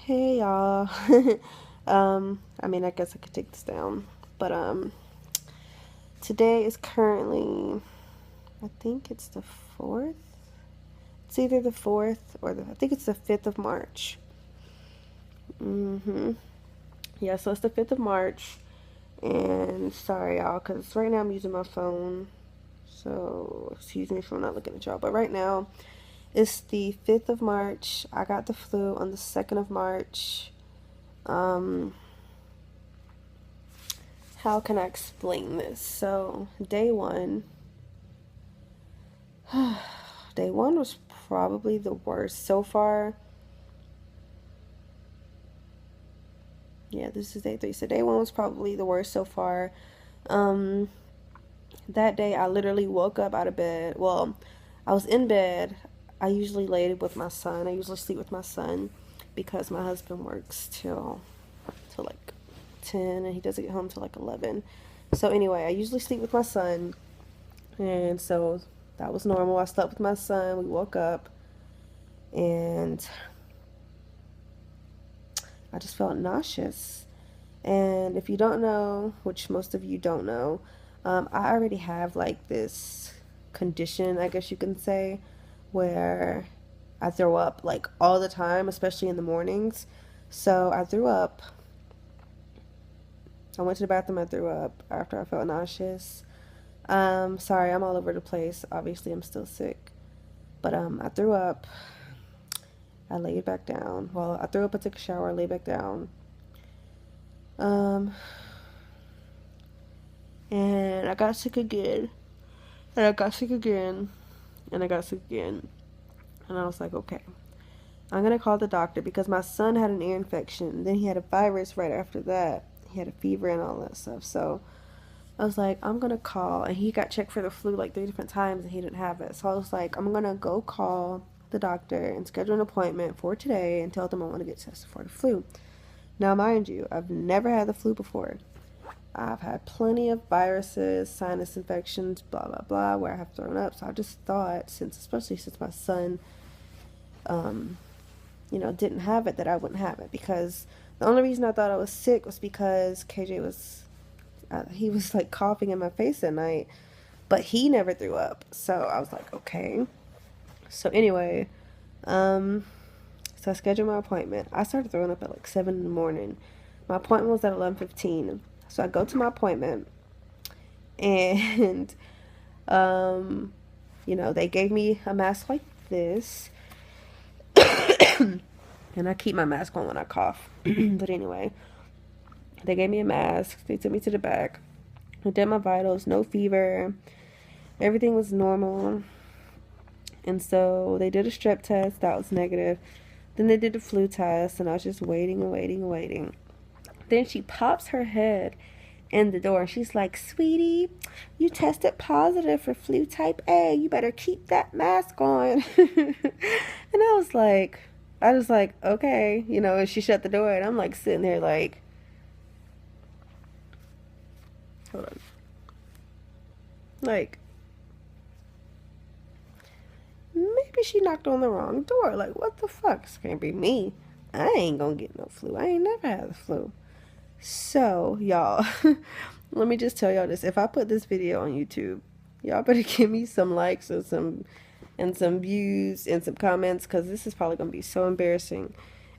Hey y'all. I mean, I guess I could take this down. But today is currently, I think it's the 4th. It's either the 4th or I think it's the 5th of March. Mhm. Yeah, so it's the 5th of March. And sorry y'all cuz right now I'm using my phone. So, excuse me for not looking at y'all, but right now it's the 5th of March. I got the flu on the 2nd of March. Um how can I explain this? So, day one was probably the worst so far. Yeah, this is day three. So, day one was probably the worst so far. Um, that day, I literally woke up out of bed. Well, I was in bed. I usually lay with my son. I usually sleep with my son because my husband works till like 10 and he doesn't get home till like 11. So anyway, I usually sleep with my son, and so that was normal. I slept with my son. We woke up, and I just felt nauseous. And if you don't know, which most of you don't know, I already have like this condition, I guess you can say, where I throw up like all the time, especially in the mornings. So I threw up. I went to the bathroom, I threw up after I felt nauseous. Sorry, I'm all over the place. Obviously, I'm still sick. But I threw up. I laid back down. Well, I threw up, I took a shower, I laid back down. Um, and I got sick again. And I got sick again. And I got sick again. And I was like, okay, I'm gonna call the doctor because my son had an ear infection. Then he had a virus right after that. He had a fever and all that stuff. So I was like, I'm gonna call. And he got checked for the flu like 3 different times and he didn't have it. So I was like, I'm gonna go call the doctor and schedule an appointment for today and tell them I want to get tested for the flu. Now, mind you, I've never had the flu before. I've had plenty of viruses, sinus infections, blah blah blah, where I have thrown up. So I just thought, especially since my son, um, didn't have it, that I wouldn't have it. Because the only reason I thought I was sick was because KJ was, he was like coughing in my face at night, but he never threw up. So I was like, okay. So anyway, um, so I scheduled my appointment. I started throwing up at like 7 in the morning. My appointment was at 11:15. So I go to my appointment, and they gave me a mask like this. And I keep my mask on when I cough. But anyway, they gave me a mask. They took me to the back. I did my vitals, no fever. Everything was normal. And so they did a strep test. That was negative. Then they did a flu test, and I was just waiting and waiting and waiting. Then she pops her head in the door, and she's like, "Sweetie, you tested positive for flu type A. You better keep that mask on." And I was like, okay, and she shut the door, and I'm like sitting there like, hold on, like maybe she knocked on the wrong door. Like, what the fuck? This can't be me. I ain't gonna get no flu. I ain't never had the flu. So, y'all, let me just tell y'all this. If I put this video on YouTube, y'all better give me some likes and some views and some comments, because this is probably gonna be so embarrassing.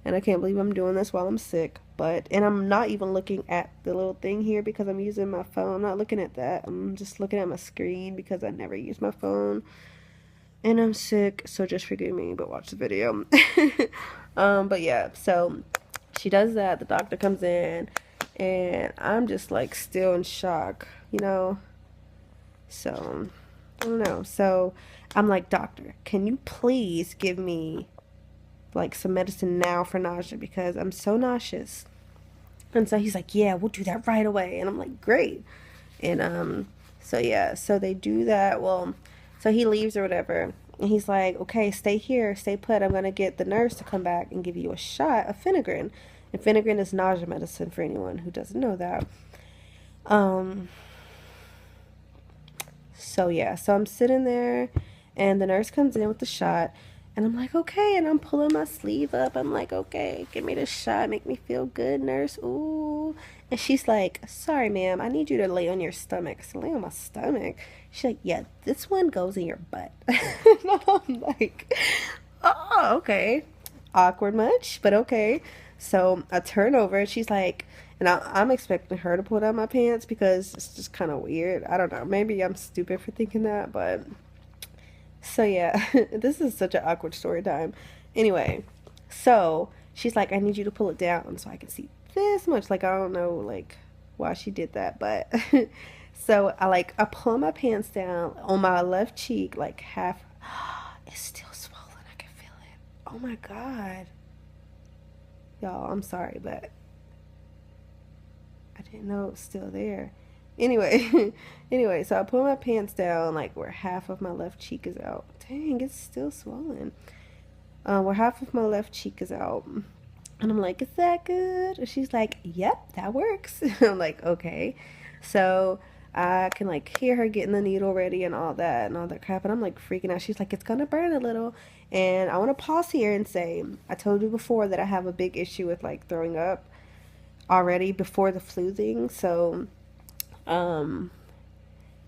And I can't believe I'm doing this while I'm sick. And I'm not even looking at the little thing here because I'm using my phone. I'm not looking at that. I'm just looking at my screen because I never use my phone. And I'm sick, so just forgive me, but watch the video. But yeah, so she does that. The doctor comes in, and I'm just like still in shock. So I don't know. So I'm like, doctor, can you please give me like some medicine now for nausea because I'm so nauseous. And so he's like, yeah, we'll do that right away. And I'm like, great. And so yeah, so they do that. Well, so he leaves or whatever. And he's like, okay, stay here, stay put. I'm gonna get the nurse to come back and give you a shot of Phenergan. And Phenergan is nausea medicine for anyone who doesn't know that. So yeah, so I'm sitting there, and the nurse comes in with the shot, And I'm like, okay. And I'm pulling my sleeve up. I'm like, okay, give me the shot. Make me feel good, nurse. Ooh. And she's like, sorry, ma'am. I need you to lay on your stomach. So lay on my stomach. She's like, yeah, this one goes in your butt. And I'm like, oh, okay. Awkward much, but okay. So I turn over and she's like, and I'm expecting her to pull down my pants because it's just kind of weird. I don't know. Maybe I'm stupid for thinking that, but so yeah, this is such an awkward story time. Anyway, so she's like, I need you to pull it down so I can see this much. Like, I don't know, like, why she did that, but so I pull my pants down on my left cheek, like half. It's still swollen. I can feel it. Oh my God. Y'all, I'm sorry, but I didn't know it was still there. Anyway, anyway, so I pull my pants down like where half of my left cheek is out. Dang, it's still swollen. Where half of my left cheek is out. And I'm like, is that good? And she's like, yep, that works. I'm like, okay. So I can like hear her getting the needle ready and all that crap. And I'm like freaking out. She's like, it's gonna burn a little. And I want to pause here and say, I told you before that I have a big issue with like throwing up already before the flu thing. Um,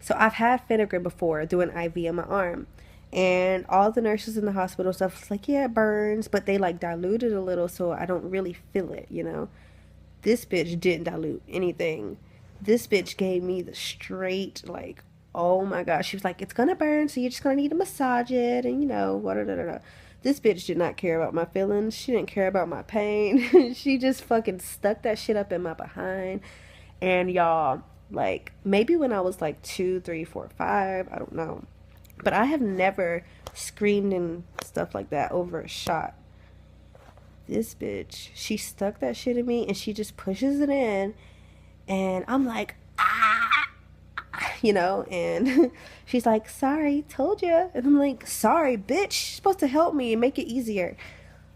so I've had vinegar before, doing IV in my arm. And all the nurses in the hospital stuff was like, yeah, it burns, but they like dilute it a little so I don't really feel it, you know? This bitch didn't dilute anything. This bitch gave me the straight, like, oh my gosh. She was like, it's gonna burn, so you're just gonna need to massage it, and you know, what. This bitch did not care about my feelings. She didn't care about my pain. She just fucking stuck that shit up in my behind. And y'all, like, maybe when I was like 2, 3, 4, 5, I don't know. But I have never screamed and stuff like that over a shot. This bitch, she stuck that shit in me and she just pushes it in. And I'm like, ah, you know, and she's like, sorry, told you. And I'm like, sorry, bitch, you're supposed to help me and make it easier.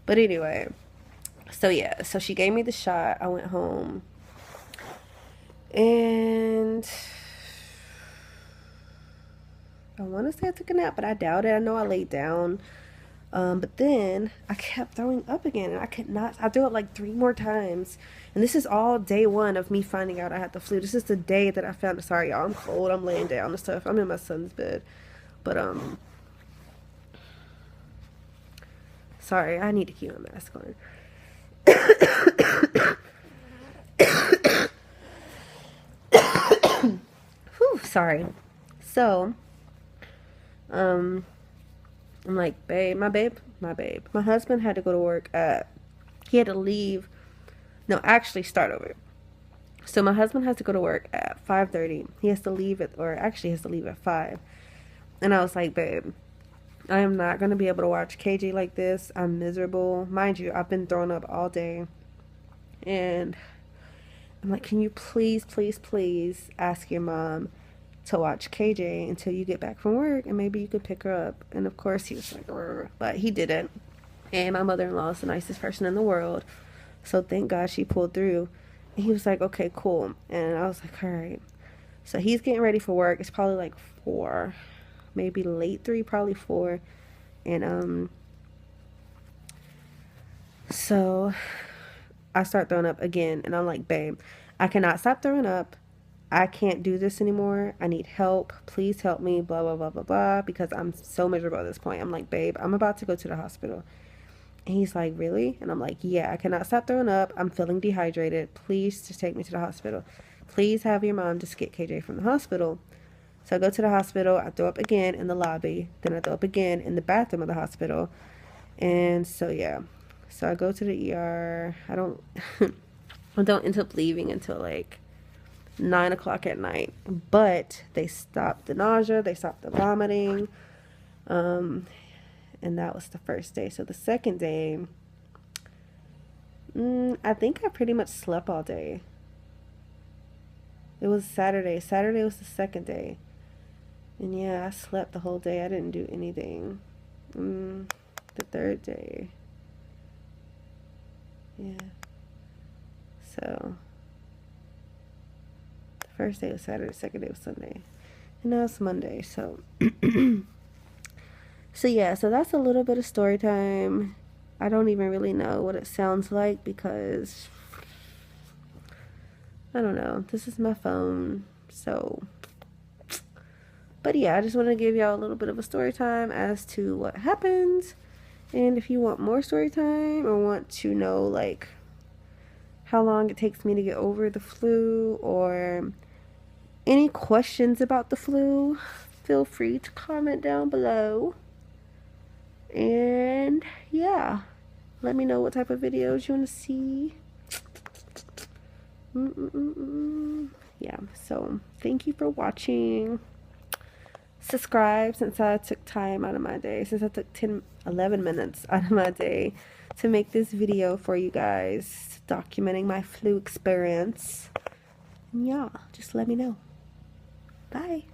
But anyway, so yeah, so she gave me the shot. I went home. And I want to say I took a nap, but I doubt it. I know I laid down. But then I kept throwing up again, and I could not. I threw up like 3 more times. And this is all day 1 of me finding out I had the flu. This is the day that I found it. Sorry, y'all. I'm cold. I'm laying down and stuff. I'm in my son's bed. But, sorry. I need to keep my mask on. Whew, sorry. So, I'm like, my husband had to go to work he had to leave. No, actually, start over. So my husband has to go to work at 5:30. He has to leave at 5. And I was like, babe, I am not going to be able to watch KJ like this. I'm miserable. Mind you, I've been throwing up all day. And I'm like, can you please, please, please ask your mom to watch KJ until you get back from work and maybe you could pick her up. And of course he was like, "Rrr," but he didn't. And my mother-in-law is the nicest person in the world. So thank God she pulled through. And he was like, okay, cool. And I was like, all right. So he's getting ready for work. It's probably like 4, maybe late 3, probably 4. And so I start throwing up again. And I'm like, babe, I cannot stop throwing up. I can't do this anymore. I need help. Please help me, blah, blah, blah, blah, blah, because I'm so miserable at this point. I'm like, babe, I'm about to go to the hospital. And he's like, really? And I'm like, yeah, I cannot stop throwing up. I'm feeling dehydrated. Please just take me to the hospital. Please have your mom just get KJ from the hospital. So I go to the hospital. I throw up again in the lobby. Then I throw up again in the bathroom of the hospital. And so, yeah. So I go to the ER. I don't end up leaving until like 9 o'clock at night, but they stopped the nausea, they stopped the vomiting, and that was the first day. So the second day, I think I pretty much slept all day. It was Saturday. Saturday was the second day, and yeah, I slept the whole day. I didn't do anything. The third day, yeah. So first day was Saturday, second day was Sunday, and now it's Monday. So So yeah, so that's a little bit of story time. I don't even really know what it sounds like because I don't know. This is my phone. So, but yeah, I just want to give y'all a little bit of a story time as to what happens. And if you want more story time or want to know like how long it takes me to get over the flu or any questions about the flu, feel free to comment down below. And yeah, let me know what type of videos you want to see. Yeah, so thank you for watching. Subscribe since I took time out of my day, since I took 11 minutes out of my day to make this video for you guys, documenting my flu experience. And yeah, just let me know. Bye.